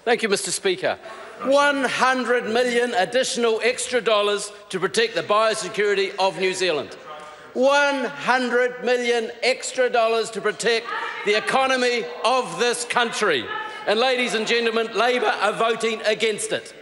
Thank you, Mr. Speaker. 100 million additional extra dollars to protect the biosecurity of New Zealand. 100 million extra dollars to protect the economy of this country. And ladies and gentlemen, Labor are voting against it.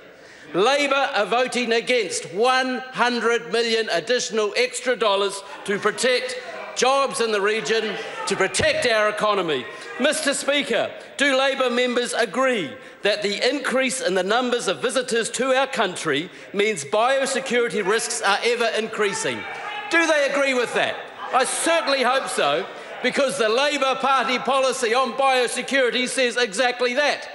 Labor are voting against 100 million additional extra dollars to protect jobs in the region, to protect our economy. Mr. Speaker, do Labor members agree that the increase in the numbers of visitors to our country means biosecurity risks are ever increasing? Do they agree with that? I certainly hope so, because the Labor Party policy on biosecurity says exactly that.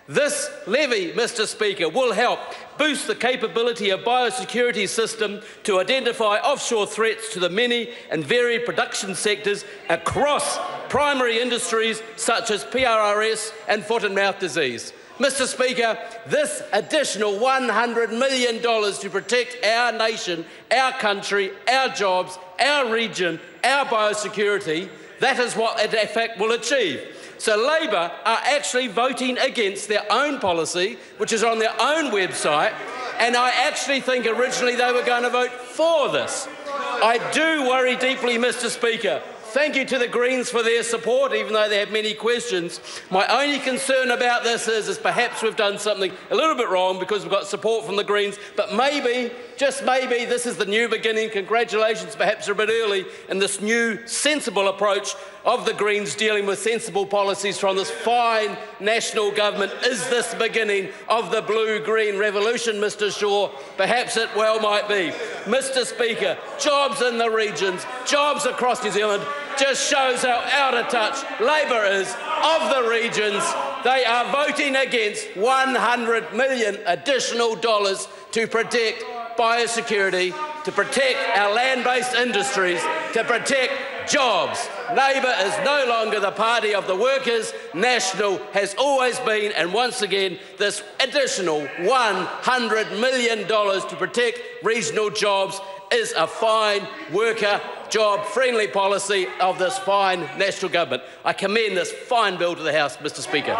This levy, Mr. Speaker, will help boost the capability of biosecurity system to identify offshore threats to the many and varied production sectors across primary industries such as PRRS and foot and mouth disease. Mr. Speaker, this additional $100 million to protect our nation, our country, our jobs, our region, our biosecurity, that is what it in fact will achieve. So Labor are actually voting against their own policy, which is on their own website, and I actually think originally they were going to vote for this. I do worry deeply, Mr. Speaker. Thank you to the Greens for their support, even though they have many questions. My only concern about this is perhaps we've done something a little bit wrong because we've got support from the Greens, but maybe, just maybe, this is the new beginning. Congratulations, perhaps a bit early, in this new sensible approach of the Greens dealing with sensible policies from this fine national government. Is this the beginning of the blue-green revolution, Mr. Shaw? Perhaps it well might be. Mr. Speaker, jobs in the regions, jobs across New Zealand, just shows how out of touch Labor is of the regions. They are voting against 100 million additional dollars to protect biosecurity, to protect our land-based industries, to protect jobs. Labor is no longer the party of the workers. National has always been, and once again, this additional $100 million to protect regional jobs is a fine worker job-friendly policy of this fine national government. I commend this fine bill to the House, Mr. Speaker.